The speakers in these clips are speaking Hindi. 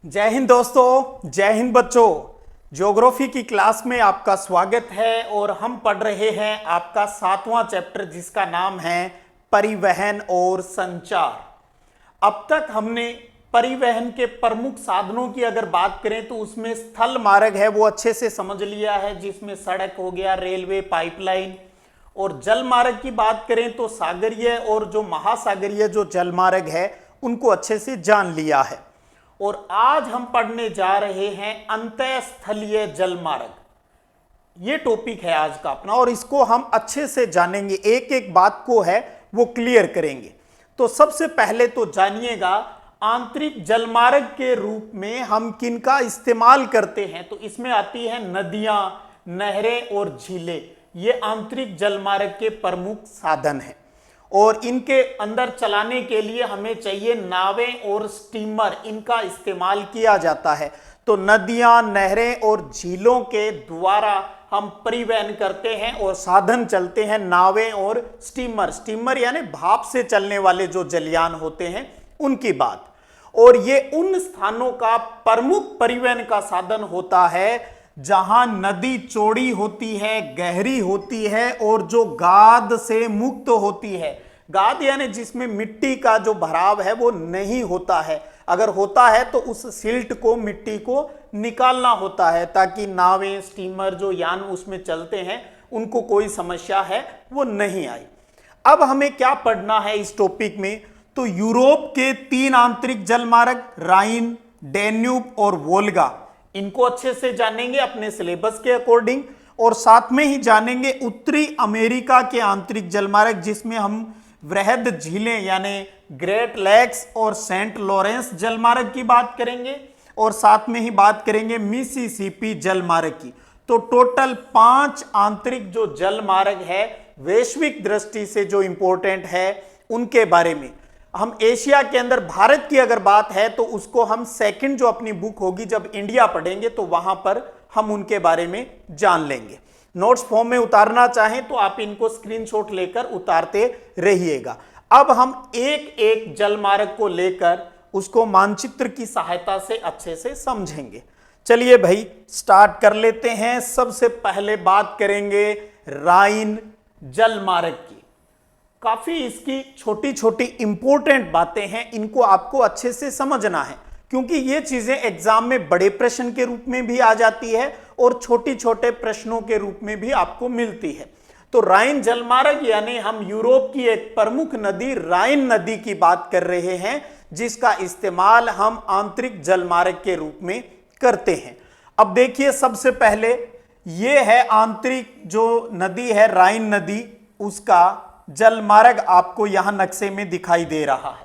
जय हिंद दोस्तों, जय हिंद बच्चों। ज्योग्राफी की क्लास में आपका स्वागत है और हम पढ़ रहे हैं आपका 7वां चैप्टर जिसका नाम है परिवहन और संचार। अब तक हमने परिवहन के प्रमुख साधनों की अगर बात करें तो उसमें स्थल मार्ग है वो अच्छे से समझ लिया है, जिसमें सड़क हो गया, रेलवे, पाइपलाइन। और जल मार्ग की बात करें तो सागरीय और जो महासागरीय जो जल मार्ग है उनको अच्छे से जान लिया है। और आज हम पढ़ने जा रहे हैं अंतःस्थलीय जल मार्ग। ये टॉपिक है आज का अपना और इसको हम अच्छे से जानेंगे, एक एक बात को है वो क्लियर करेंगे। तो सबसे पहले तो जानिएगा आंतरिक जलमार्ग के रूप में हम किनका इस्तेमाल करते हैं। तो इसमें आती है नदियां, नहरें और झीलें। ये आंतरिक जलमार्ग के प्रमुख साधन हैं और इनके अंदर चलाने के लिए हमें चाहिए नावें और स्टीमर, इनका इस्तेमाल किया जाता है। तो नदियां, नहरें और झीलों के द्वारा हम परिवहन करते हैं और साधन चलते हैं नावें और स्टीमर। स्टीमर यानी भाप से चलने वाले जो जलयान होते हैं उनकी बात। और ये उन स्थानों का प्रमुख परिवहन का साधन होता है जहां नदी चौड़ी होती है, गहरी होती है और जो गाद से मुक्त होती है। गाद यानी जिसमें मिट्टी का जो भराव है वो नहीं होता है। अगर होता है तो उस सिल्ट को, मिट्टी को निकालना होता है ताकि नावें, स्टीमर जो यान उसमें चलते हैं उनको कोई समस्या है वो नहीं आई। अब हमें क्या पढ़ना है इस टॉपिक में, तो यूरोप के 3 आंतरिक जलमार्ग राइन, डैन्यूब और वोल्गा, इनको अच्छे से जानेंगे अपने सिलेबस के अकॉर्डिंग। और साथ में ही जानेंगे उत्तरी अमेरिका के आंतरिक जलमार्ग जिसमें हम वृहद झीलें यानी ग्रेट लेक्स और सेंट लॉरेंस जलमार्ग की बात करेंगे। और साथ में ही बात करेंगे मिसिसिपी जलमार्ग की। तो टोटल 5 आंतरिक जो जलमार्ग है वैश्विक दृष्टि से जो इंपॉर्टेंट है उनके बारे में। हम एशिया के अंदर भारत की अगर बात है तो उसको हम सेकंड जो अपनी बुक होगी जब इंडिया पढ़ेंगे तो वहां पर हम उनके बारे में जान लेंगे। नोट्स फॉर्म में उतारना चाहें तो आप इनको स्क्रीनशॉट लेकर उतारते रहिएगा। अब हम एक एक जलमार्ग को लेकर उसको मानचित्र की सहायता से अच्छे से समझेंगे। चलिए भाई स्टार्ट कर लेते हैं। सबसे पहले बात करेंगे राइन जलमार्ग की। काफी इसकी छोटी छोटी इंपॉर्टेंट बातें हैं, इनको आपको अच्छे से समझना है क्योंकि ये चीजें एग्जाम में बड़े प्रश्न के रूप में भी आ जाती है और छोटी छोटे प्रश्नों के रूप में भी आपको मिलती है। तो राइन जलमार्ग यानी हम यूरोप की एक प्रमुख नदी राइन नदी की बात कर रहे हैं जिसका इस्तेमाल हम आंतरिक जलमार्ग के रूप में करते हैं। अब देखिए सबसे पहले ये है आंतरिक जो नदी है राइन नदी, उसका जलमार्ग आपको यहां नक्शे में दिखाई दे रहा है।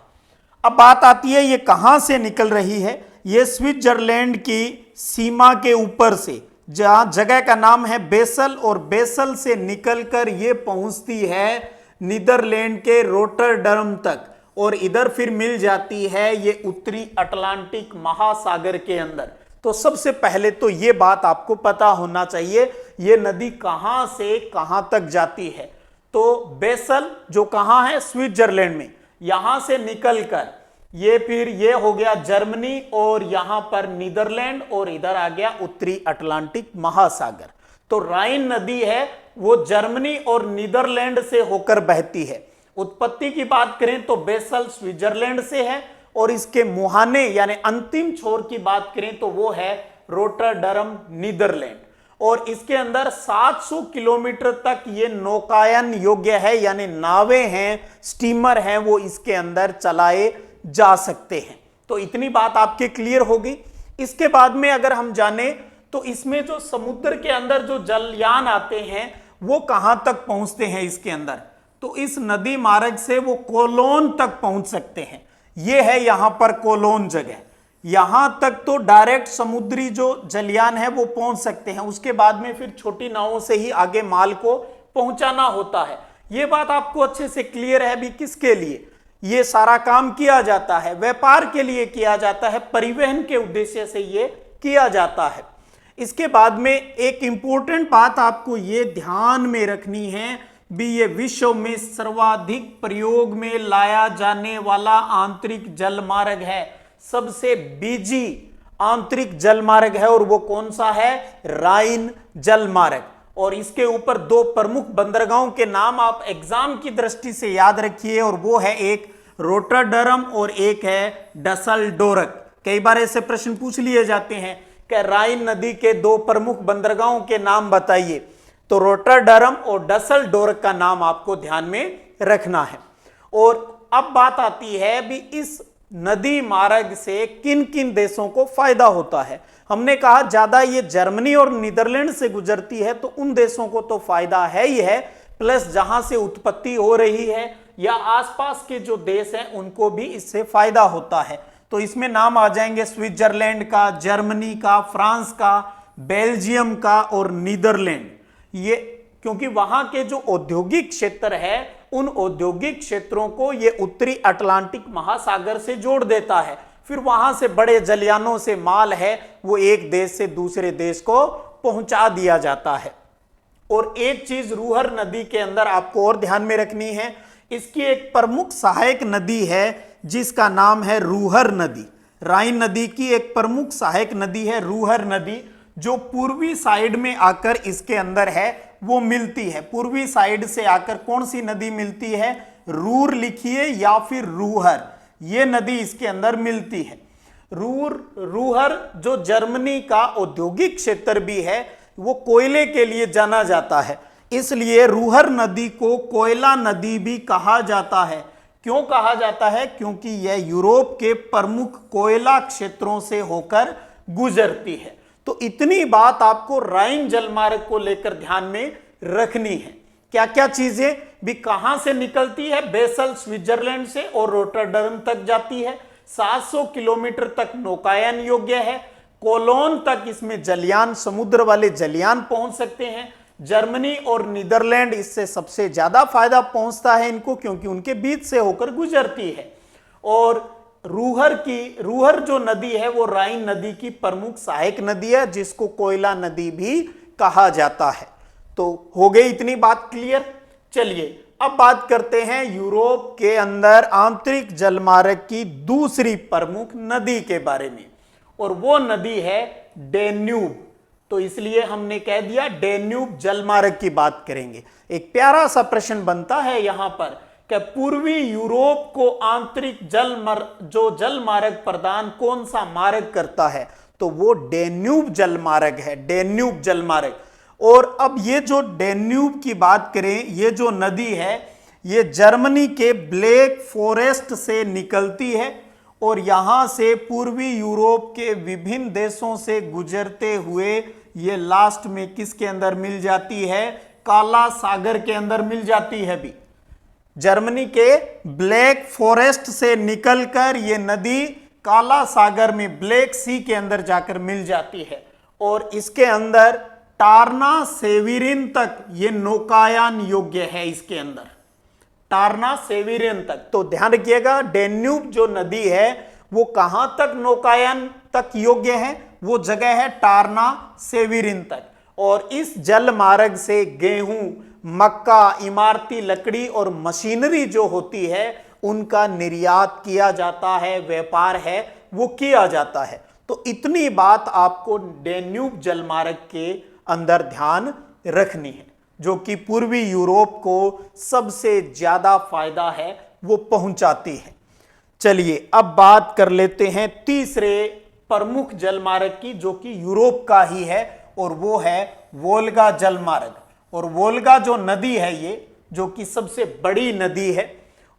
अब बात आती है ये कहां से निकल रही है। ये स्विट्जरलैंड की सीमा के ऊपर से, जहां जगह का नाम है बेसल, और बेसल से निकलकर ये पहुंचती है नीदरलैंड के रोटरडम तक और इधर फिर मिल जाती है ये उत्तरी अटलांटिक महासागर के अंदर। तो सबसे पहले तो ये बात आपको पता होना चाहिए ये नदी कहां से कहां तक जाती है। तो बेसल जो कहां है, स्विट्जरलैंड में, यहां से निकलकर ये फिर ये हो गया जर्मनी और यहां पर नीदरलैंड और इधर आ गया उत्तरी अटलांटिक महासागर। तो राइन नदी है वो जर्मनी और नीदरलैंड से होकर बहती है। उत्पत्ति की बात करें तो बेसल स्विट्जरलैंड से है और इसके मुहाने यानी अंतिम छोर की बात करें तो वो है रोटरडम नीदरलैंड। और इसके अंदर 700 किलोमीटर तक ये नौकायन योग्य है यानी नावें हैं, स्टीमर हैं, वो इसके अंदर चलाए जा सकते हैं। तो इतनी बात आपके क्लियर होगी। इसके बाद में अगर हम जाने तो इसमें जो समुद्र के अंदर जो जलयान आते हैं वो कहां तक पहुंचते हैं इसके अंदर, तो इस नदी मार्ग से वो कोलोन तक पहुंच सकते हैं। ये है यहां पर कोलोन जगह, यहां तक तो डायरेक्ट समुद्री जो जलयान है वो पहुंच सकते हैं। उसके बाद में फिर छोटी नावों से ही आगे माल को पहुंचाना होता है। ये बात आपको अच्छे से क्लियर है भी किसके लिए ये सारा काम किया जाता है, व्यापार के लिए किया जाता है, परिवहन के उद्देश्य से ये किया जाता है। इसके बाद में एक इंपॉर्टेंट बात आपको ये ध्यान में रखनी है भी, ये विश्व में सर्वाधिक प्रयोग में लाया जाने वाला आंतरिक जलमार्ग है। सबसे बिजी आंतरिक जल मार्ग है और वो कौन सा है? राइन जल मार्ग। और इसके ऊपर दो प्रमुख बंदरगाहों के नाम आप एग्जाम की दृष्टि से याद रखिए, और वो है एक रोटरडम और एक है डसलडोरक। कई बार ऐसे प्रश्न पूछ लिए जाते हैं कि राइन नदी के दो प्रमुख बंदरगाहों के नाम बताइए, तो रोटरडम और डसलडोरक का नाम आपको ध्यान में रखना है। और अब बात आती है भी इस नदी मार्ग से किन किन देशों को फायदा होता है। हमने कहा ज्यादा ये जर्मनी और नीदरलैंड से गुजरती है, तो उन देशों को तो फायदा है ही है, प्लस जहां से उत्पत्ति हो रही है या आसपास के जो देश हैं उनको भी इससे फायदा होता है। तो इसमें नाम आ जाएंगे स्विट्जरलैंड का, जर्मनी का, फ्रांस का, बेल्जियम का और नीदरलैंड। ये क्योंकि वहां के जो औद्योगिक क्षेत्र है उन औद्योगिक क्षेत्रों को ये उत्तरी अटलांटिक महासागर से जोड़ देता है, फिर वहां से बड़े जलयानों से माल है वो एक देश से दूसरे देश को पहुंचा दिया जाता है। और एक चीज रूहर नदी के अंदर आपको और ध्यान में रखनी है, इसकी एक प्रमुख सहायक नदी है जिसका नाम है रूहर नदी। राइन नदी की एक प्रमुख सहायक नदी है रूहर नदी, जो पूर्वी साइड में आकर इसके अंदर है वो मिलती है। पूर्वी साइड से आकर कौन सी नदी मिलती है? रूर लिखिए या फिर रूहर, ये नदी इसके अंदर मिलती है। रूहर जो जर्मनी का औद्योगिक क्षेत्र भी है, वो कोयले के लिए जाना जाता है, इसलिए रूहर नदी को कोयला नदी भी कहा जाता है। क्यों कहा जाता है? क्योंकि यह यूरोप के प्रमुख कोयला क्षेत्रों से होकर गुजरती है। तो इतनी बात आपको राइन जलमार्ग को लेकर ध्यान में रखनी है। क्या क्या चीजें भी कहां से निकलती है? बेसल स्विट्जरलैंड से और रोटरडम तक जाती है। 700 किलोमीटर तक नौकायन योग्य है। कोलोन तक इसमें जलयान, समुद्र वाले जलयान पहुंच सकते हैं। जर्मनी और नीदरलैंड इससे सबसे ज्यादा फायदा पहुंचता है इनको, क्योंकि उनके बीच से होकर गुजरती है। और रूहर जो नदी है वो राइन नदी की प्रमुख सहायक नदी है, जिसको कोयला नदी भी कहा जाता है। तो हो गई इतनी बात क्लियर। चलिए अब बात करते हैं यूरोप के अंदर आंतरिक जलमार्ग की दूसरी प्रमुख नदी के बारे में, और वो नदी है डेन्यूब। तो इसलिए हमने कह दिया डेन्यूब जलमार्ग की बात करेंगे। एक प्यारा सा प्रश्न बनता है यहां पर कि पूर्वी यूरोप को आंतरिक जलमार्ग प्रदान कौन सा मार्ग करता है? तो वो डेन्यूब जलमार्ग है, डेन्यूब जलमार्ग। और अब ये जो डेन्यूब की बात करें, ये जो नदी है ये जर्मनी के ब्लैक फॉरेस्ट से निकलती है और यहां से पूर्वी यूरोप के विभिन्न देशों से गुजरते हुए ये लास्ट में किसके अंदर मिल जाती है? काला सागर के अंदर मिल जाती है। भी जर्मनी के ब्लैक फॉरेस्ट से निकलकर ये नदी काला सागर में ब्लैक सी के अंदर जाकर मिल जाती है, और इसके अंदर टारना सेविरिन तक ये नौकायन योग्य है। इसके अंदर टारना सेविरिन तक, तो ध्यान रखिएगा डेन्यूब जो नदी है वो कहां तक नौकायन तक योग्य है? वो जगह है टारना सेविरिन तक। और इस जल मार्ग से गेहूं, मक्का, इमारती लकड़ी और मशीनरी जो होती है उनका निर्यात किया जाता है, व्यापार है वो किया जाता है। तो इतनी बात आपको डेन्यूब जलमार्ग के अंदर ध्यान रखनी है, जो कि पूर्वी यूरोप को सबसे ज्यादा फायदा है वो पहुंचाती है। चलिए अब बात कर लेते हैं तीसरे प्रमुख जलमार्ग की, जो कि यूरोप का ही है, और वो है वोल्गा जलमार्ग। और वोल्गा जो नदी है ये, जो कि सबसे बड़ी नदी है,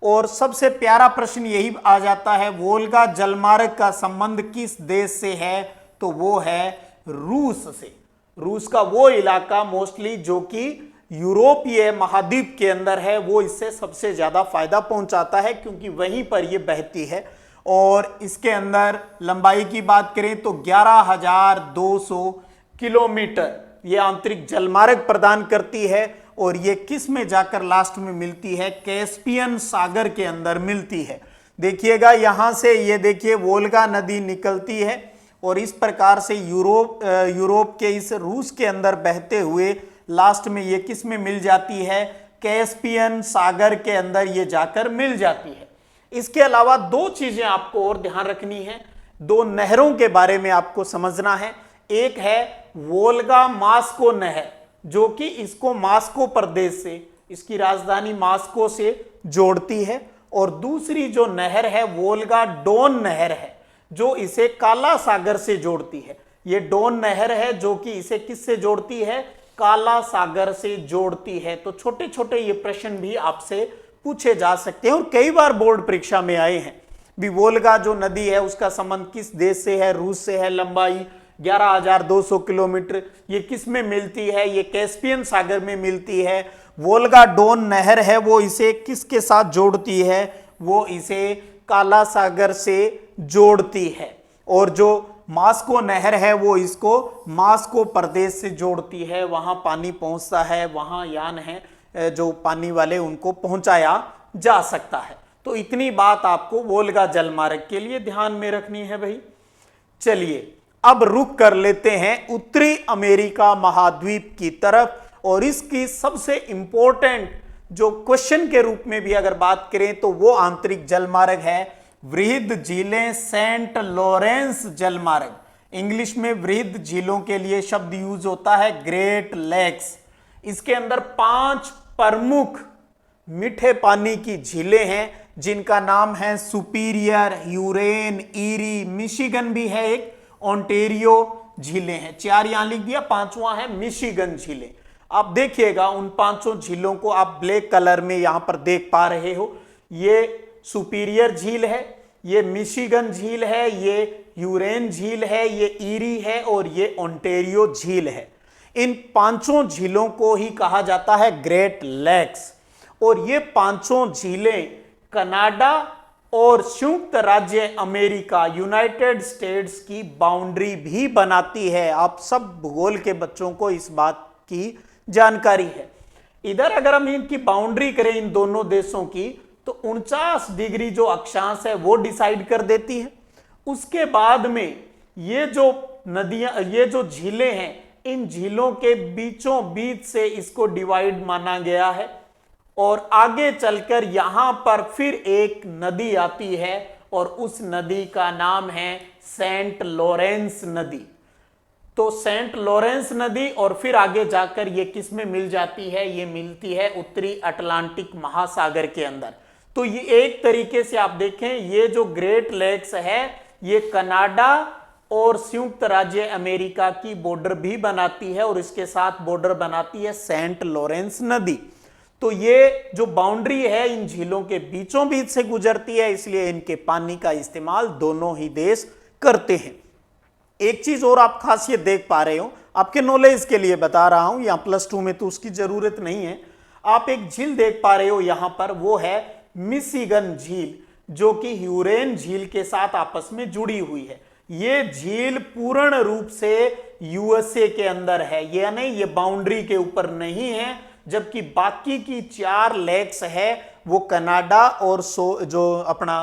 और सबसे प्यारा प्रश्न यही आ जाता है वोल्गा जलमार्ग का संबंध किस देश से है? तो वो है रूस से। रूस का वो इलाका मोस्टली जो कि यूरोपीय महाद्वीप के अंदर है, वो इससे सबसे ज्यादा फायदा पहुंचाता है, क्योंकि वहीं पर ये बहती है। और इसके अंदर लंबाई की बात करें तो 11,200 किलोमीटर ये आंतरिक जलमार्ग प्रदान करती है, और ये किस में जाकर लास्ट में मिलती है? कैस्पियन सागर के अंदर मिलती है। देखिएगा यहां से ये देखिए वोल्गा नदी निकलती है, और इस प्रकार से यूरोप के इस रूस के अंदर बहते हुए लास्ट में ये किस में मिल जाती है? कैस्पियन सागर के अंदर ये जाकर मिल जाती है। इसके अलावा दो चीजें आपको और ध्यान रखनी है। दो नहरों के बारे में आपको समझना है। एक है वोल्गा मास्को नहर, जो कि इसको मास्को प्रदेश से, इसकी राजधानी मास्को से जोड़ती है, और दूसरी जो नहर है वोल्गा डोन नहर है, जो इसे काला सागर से जोड़ती है। ये डोन नहर है जो कि इसे किससे जोड़ती है? काला सागर से जोड़ती है। तो छोटे छोटे ये प्रश्न भी आपसे पूछे जा सकते हैं और कई बार बोर्ड परीक्षा में आए हैं भी। वोल्गा जो नदी है उसका संबंध किस देश से है? रूस से है। लंबाई 11,200 किलोमीटर। ये किस में मिलती है? ये कैस्पियन सागर में मिलती है। वोल्गा डोन नहर है वो इसे किसके साथ जोड़ती है? वो इसे काला सागर से जोड़ती है। और जो मास्को नहर है वो इसको मास्को प्रदेश से जोड़ती है। वहां पानी पहुंचता है, वहां यान है जो पानी वाले उनको पहुंचाया जा सकता है। तो इतनी बात आपको वोल्गा जलमार्ग के लिए ध्यान में रखनी है भाई। चलिए अब रुक कर लेते हैं उत्तरी अमेरिका महाद्वीप की तरफ, और इसकी सबसे इंपॉर्टेंट जो क्वेश्चन के रूप में भी अगर बात करें तो वो आंतरिक जलमार्ग है वृहद झीलें, सेंट लॉरेंस जलमार्ग। इंग्लिश में वृहद झीलों के लिए शब्द यूज होता है ग्रेट लेक्स। इसके अंदर 5 प्रमुख मीठे पानी की झीलें हैं जिनका नाम है सुपीरियर, ह्यूरेन, ईरी, मिशिगन भी है एक, ओंटेरियो झीलें हैं। 4 यहां लिख दिया, 5वां है मिशिगन झीलें। आप देखिएगा उन 5 झीलों को आप ब्लैक कलर में यहां पर देख पा रहे हो। ये सुपीरियर झील है, ये मिशिगन झील है, ये ह्यूरेन झील है, ये ईरी है और ये ओंटेरियो झील है। इन 5 झीलों को ही कहा जाता है ग्रेट लेक्स। और ये 5 झीलें कनाडा और संयुक्त राज्य अमेरिका, यूनाइटेड स्टेट्स की बाउंड्री भी बनाती है। आप सब भूगोल के बच्चों को इस बात की जानकारी है। इधर अगर हम इनकी बाउंड्री करें इन दोनों देशों की तो 49 डिग्री जो अक्षांश है वो डिसाइड कर देती है। उसके बाद में ये जो नदियां, ये जो झीलें हैं, इन झीलों के बीचों बीच से इसको डिवाइड माना गया है। और आगे चलकर यहां पर फिर एक नदी आती है और उस नदी का नाम है सेंट लॉरेंस नदी। तो सेंट लॉरेंस नदी और फिर आगे जाकर ये किस में मिल जाती है? ये मिलती है उत्तरी अटलांटिक महासागर के अंदर। तो ये एक तरीके से आप देखें, ये जो ग्रेट लेक्स है ये कनाडा और संयुक्त राज्य अमेरिका की बॉर्डर भी बनाती है और इसके साथ बॉर्डर बनाती है सेंट लॉरेंस नदी। तो ये जो बाउंड्री है इन झीलों के बीचों बीच से गुजरती है, इसलिए इनके पानी का इस्तेमाल दोनों ही देश करते हैं। एक चीज और आप खासियत देख पा रहे हो, आपके नॉलेज के लिए बता रहा हूं, यहां +2 में तो उसकी जरूरत नहीं है। आप एक झील देख पा रहे हो यहां पर, वो है मिशिगन झील, जो कि ह्यूरेन झील के साथ आपस में जुड़ी हुई है। ये झील पूर्ण रूप से यूएसए के अंदर है, यानी ये बाउंड्री के ऊपर नहीं है, जबकि बाकी की 4 लेक्स है वो कनाडा और जो अपना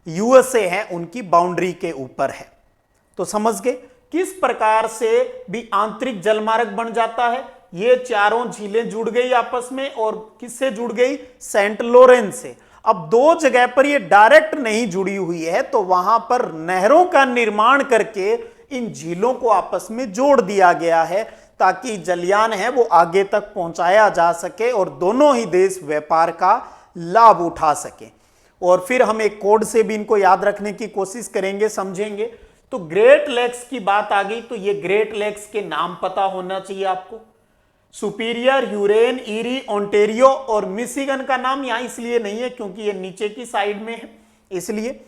यूएसए है उनकी बाउंड्री के ऊपर है। तो समझ गए किस प्रकार से भी आंतरिक जलमार्ग बन जाता है। ये चारों झीलें जुड़ गई आपस में, और किससे जुड़ गई? सेंट लॉरेंस से। अब 2 जगह पर ये डायरेक्ट नहीं जुड़ी हुई है, तो वहां पर नहरों का निर्माण करके इन झीलों को आपस में जोड़ दिया गया है, ताकि जलयान है वो आगे तक पहुंचाया जा सके और दोनों ही देश व्यापार का लाभ उठा सके। और फिर हम एक कोड से भी इनको याद रखने की कोशिश करेंगे, समझेंगे। तो ग्रेट लेक्स की बात आ गई, तो ये ग्रेट लेक्स के नाम पता होना चाहिए आपको। सुपीरियर, ह्यूरेन, ईरी, ओंटेरियो और मिशिगन का नाम यहां इसलिए नहीं है क्योंकि ये नीचे की साइड में है, इसलिए।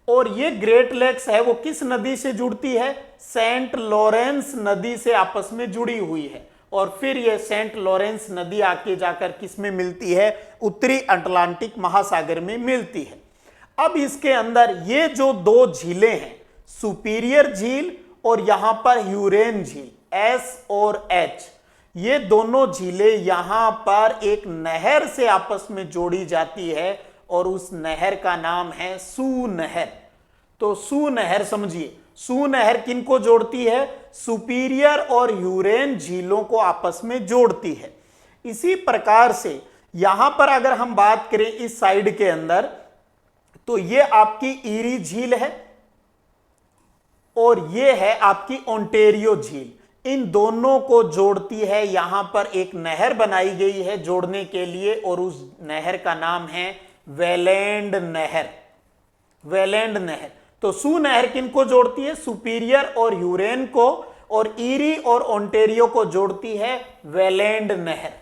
और ये ग्रेट लेक्स है वो किस नदी से जुड़ती है? सेंट लॉरेंस नदी से आपस में जुड़ी हुई है। और फिर ये सेंट लॉरेंस नदी आके जाकर किस में मिलती है? उत्तरी अटलांटिक महासागर में मिलती है। अब इसके अंदर ये जो 2 झीलें हैं, सुपीरियर झील और यहां पर ह्यूरेन झील, एस और एच, ये दोनों झीलें यहां पर एक नहर से आपस में जोड़ी जाती है और उस नहर का नाम है सू नहर। तो सू नहर समझिए, सू नहर किनको जोड़ती है? सुपीरियर और ह्यूरेन झीलों को आपस में जोड़ती है। इसी प्रकार से यहां पर अगर हम बात करें इस साइड के अंदर, तो ये आपकी ईरी झील है, और ये है आपकी ओंटेरियो झील। इन दोनों को जोड़ती है, यहां पर एक नहर बनाई गई है जोड़ने के लिए, और उस नहर का नाम है वेलैंड नहर। वेलैंड नहर। तो सू नहर किनको जोड़ती है? सुपीरियर और ह्यूरोन को, और ईरी और ओंटेरियो को जोड़ती है वेलैंड नहर।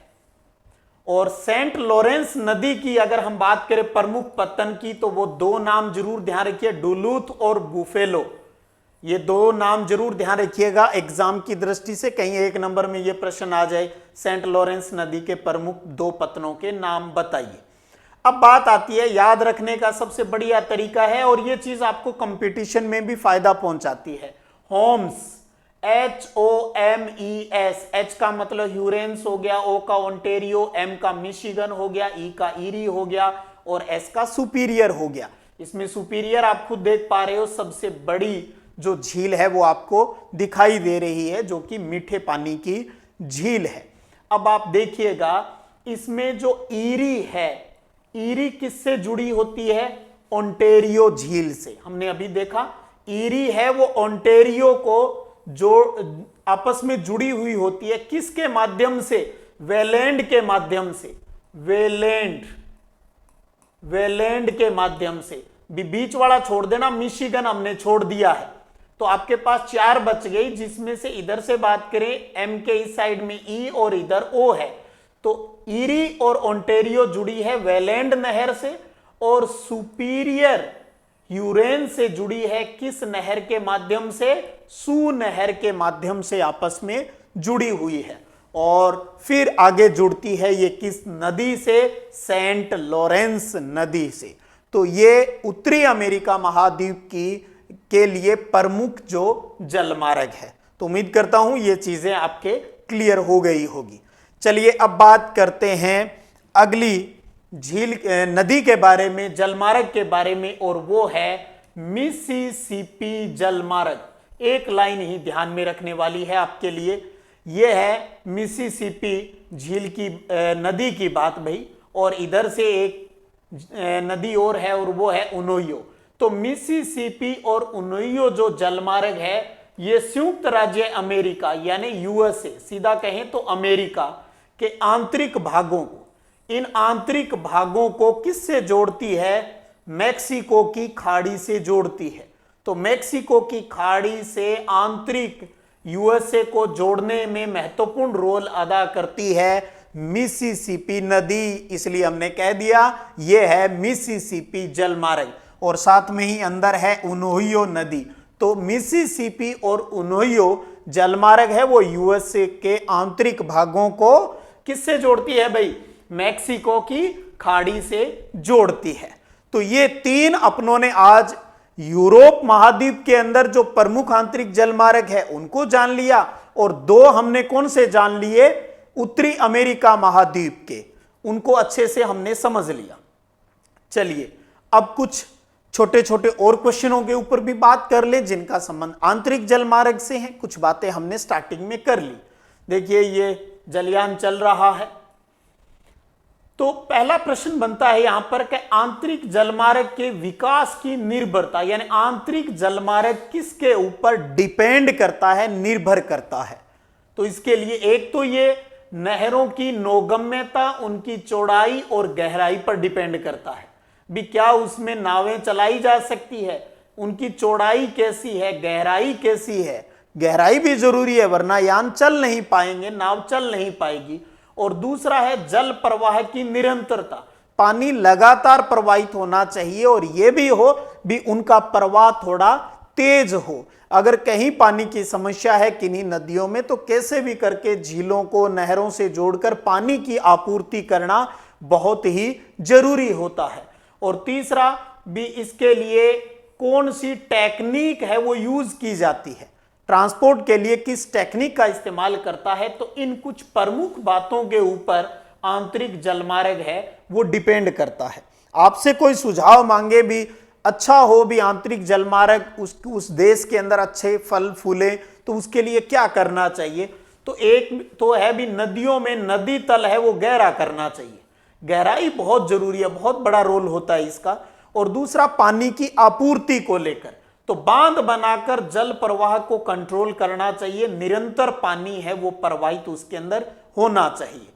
और सेंट लॉरेंस नदी की अगर हम बात करें प्रमुख पत्तन की, तो वो दो नाम जरूर ध्यान रखिए, डुलूथ और बुफेलो। ये दो नाम जरूर ध्यान रखिएगा एग्जाम की दृष्टि से, कहीं एक नंबर में ये प्रश्न आ जाए, सेंट लॉरेंस नदी के प्रमुख दो पत्तनों के नाम बताइए। अब बात आती है याद रखने का सबसे बढ़िया तरीका है, और ये चीज आपको कंपटीशन में भी फायदा पहुंचाती है। होम्स, HOMES, H का मतलब ह्यूरेंस हो गया, O का ओंटेरियो, M का मिशिगन हो गया, E का ईरी हो गया, और S का सुपीरियर हो गया। इसमें सुपीरियर आप खुद देख पा रहे हो, सबसे बड़ी जो झील है वो आपको दिखाई दे रही है, जो कि मीठे पानी की झील है। अब आप देखिएगा इसमें जो ईरी है, ईरी किससे जुड़ी होती है? ओंटेरियो झील से। हमने अभी देखा ईरी है वो ओंटेरियो को जो आपस में जुड़ी हुई होती है, किसके माध्यम से? वेलैंड के माध्यम से। वेलैंड के माध्यम से। बीच वाला छोड़ देना, मिशिगन हमने छोड़ दिया है, तो आपके पास 4 बच गई, जिसमें से इधर से बात करें एम के इस साइड में ई और इधर ओ है, तो ईरी और ओंटेरियो जुड़ी है वेलैंड नहर से, और सुपीरियर ह्यूरोन से जुड़ी है किस नहर के माध्यम से? सू नहर के माध्यम से आपस में जुड़ी हुई है। और फिर आगे जुड़ती है ये किस नदी से? सेंट लॉरेंस नदी से। तो ये उत्तरी अमेरिका महाद्वीप के लिए प्रमुख जो जलमार्ग है। तो उम्मीद करता हूं ये चीजें आपके क्लियर हो गई होगी। चलिए अब बात करते हैं अगली झील नदी के बारे में, जलमार्ग के बारे में, और वो है मिसिसिपी जलमार्ग। एक लाइन ही ध्यान में रखने वाली है आपके लिए, यह है मिसिसिपी झील की नदी की बात भाई, और इधर से एक नदी और है और वो है उनोयो। तो मिसिसिपी और उनोयो जो जलमार्ग है, ये संयुक्त राज्य अमेरिका यानी यूएसए, सीधा कहें तो अमेरिका के आंतरिक भागों को, इन आंतरिक भागों को किससे जोड़ती है? मैक्सिको की खाड़ी से जोड़ती है। तो मैक्सिको की खाड़ी से आंतरिक यूएसए को जोड़ने में महत्वपूर्ण रोल अदा करती है मिसिसिपी नदी, इसलिए हमने कह दिया यह है मिसिसिपी जलमार्ग। और साथ में ही अंदर है उनोहियो नदी। तो मिसिसिपी और उनोहियो जलमार्ग है वो यूएसए के आंतरिक भागों को किससे जोड़ती है भाई? मैक्सिको की खाड़ी से जोड़ती है। तो ये 3 अपनों ने आज यूरोप महाद्वीप के अंदर जो प्रमुख आंतरिक जलमार्ग है उनको जान लिया, और 2 हमने कौन से जान लिए? उत्तरी अमेरिका महाद्वीप के, उनको अच्छे से हमने समझ लिया। चलिए अब कुछ छोटे छोटे और क्वेश्चनों के ऊपर भी बात कर ले जिनका संबंध आंतरिक जलमार्ग से है। कुछ बातें हमने स्टार्टिंग में कर ली। देखिए ये जलयान चल रहा है, तो पहला प्रश्न बनता है यहां पर कि आंतरिक जलमार्ग के विकास की निर्भरता, यानी आंतरिक जलमार्ग किसके ऊपर डिपेंड करता है, निर्भर करता है? तो इसके लिए एक तो ये नहरों की नौगम्यता, उनकी चौड़ाई और गहराई पर डिपेंड करता है। भी क्या उसमें नावें चलाई जा सकती है, उनकी चौड़ाई कैसी है, गहराई कैसी है? गहराई भी जरूरी है, वरना यान चल नहीं पाएंगे, नाव चल नहीं पाएगी। और दूसरा है जल प्रवाह की निरंतरता, पानी लगातार प्रवाहित होना चाहिए, और यह भी हो भी उनका प्रवाह थोड़ा तेज हो। अगर कहीं पानी की समस्या है किन्हीं नदियों में, तो कैसे भी करके झीलों को नहरों से जोड़कर पानी की आपूर्ति करना बहुत ही जरूरी होता है। और तीसरा भी इसके लिए कौन सी टेक्निक है वो यूज की जाती है, ट्रांसपोर्ट के लिए किस टेक्निक का इस्तेमाल करता है। तो इन कुछ प्रमुख बातों के ऊपर आंतरिक जलमार्ग है वो डिपेंड करता है। आपसे कोई सुझाव मांगे भी, अच्छा हो भी आंतरिक जलमार्ग उस देश के अंदर अच्छे फल फूले, तो उसके लिए क्या करना चाहिए? तो एक तो है भी नदियों में नदी तल है वो गहरा करना चाहिए, गहराई बहुत जरूरी है, बहुत बड़ा रोल होता है इसका। और दूसरा पानी की आपूर्ति को लेकर, तो बांध बनाकर जल प्रवाह को कंट्रोल करना चाहिए, निरंतर पानी है वो प्रवाहित उसके अंदर होना चाहिए।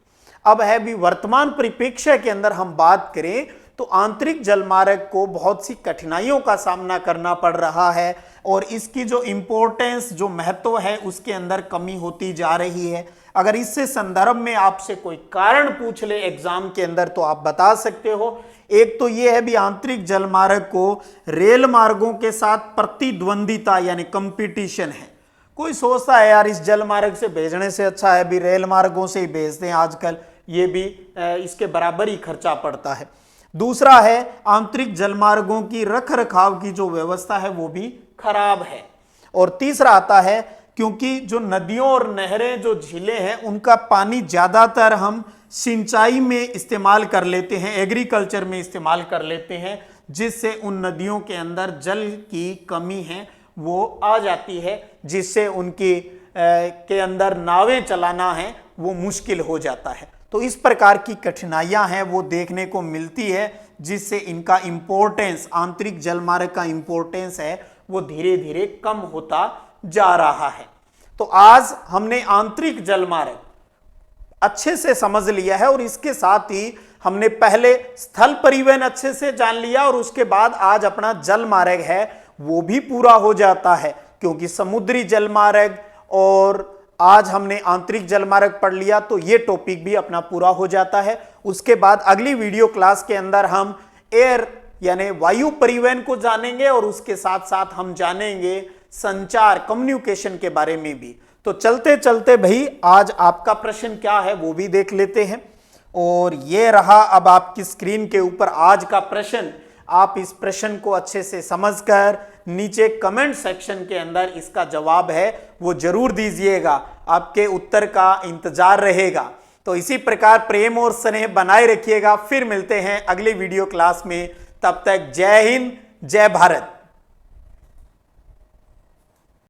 अब है भी वर्तमान परिप्रेक्ष्य के अंदर हम बात करें तो आंतरिक जलमार्ग को बहुत सी कठिनाइयों का सामना करना पड़ रहा है और इसकी जो इंपॉर्टेंस, जो महत्व है उसके अंदर कमी होती जा रही है। अगर इससे संदर्भ में आपसे कोई कारण पूछ ले एग्जाम के अंदर तो आप बता सकते हो। एक तो यह है भी आंतरिक जलमार्ग को रेल मार्गों के साथ प्रतिद्वंदिता यानी कंपटीशन है। कोई सोचता है यार इस जलमार्ग से भेजने से अच्छा है भी रेल मार्गों से ही भेजते हैं, आजकल ये भी इसके बराबर ही खर्चा पड़ता है। दूसरा है आंतरिक जलमार्गों की रखरखाव की जो व्यवस्था है वो भी खराब है। और तीसरा आता है क्योंकि जो नदियों और नहरें, जो झीलें हैं, उनका पानी ज्यादातर हम सिंचाई में इस्तेमाल कर लेते हैं, एग्रीकल्चर में इस्तेमाल कर लेते हैं, जिससे उन नदियों के अंदर जल की कमी है वो आ जाती है, जिससे उनकी के अंदर नावें चलाना है वो मुश्किल हो जाता है। तो इस प्रकार की कठिनाइयां हैं वो देखने को मिलती है, जिससे इनका इंपॉर्टेंस, आंतरिक जलमार्ग का इंपॉर्टेंस है वो धीरे धीरे कम होता जा रहा है। तो आज हमने आंतरिक जलमार्ग अच्छे से समझ लिया है और इसके साथ ही हमने पहले स्थल परिवहन अच्छे से जान लिया और उसके बाद आज अपना जलमार्ग है वो भी पूरा हो जाता है, क्योंकि समुद्री जलमार्ग और आज हमने आंतरिक जलमार्ग पढ़ लिया तो ये टॉपिक भी अपना पूरा हो जाता है। उसके बाद अगली वीडियो क्लास के अंदर हम एयर यानी वायु परिवहन को जानेंगे और उसके साथ साथ हम जानेंगे संचार, कम्युनिकेशन के बारे में भी। तो चलते चलते भाई आज आपका प्रश्न क्या है वो भी देख लेते हैं। और ये रहा अब आपकी स्क्रीन के ऊपर आज का प्रश्न। आप इस प्रश्न को अच्छे से समझकर नीचे कमेंट सेक्शन के अंदर इसका जवाब है वो जरूर दीजिएगा, आपके उत्तर का इंतजार रहेगा। तो इसी प्रकार प्रेम और स्नेह बनाए रखिएगा। फिर मिलते हैं अगले वीडियो क्लास में, तब तक जय हिंद, जय भारत।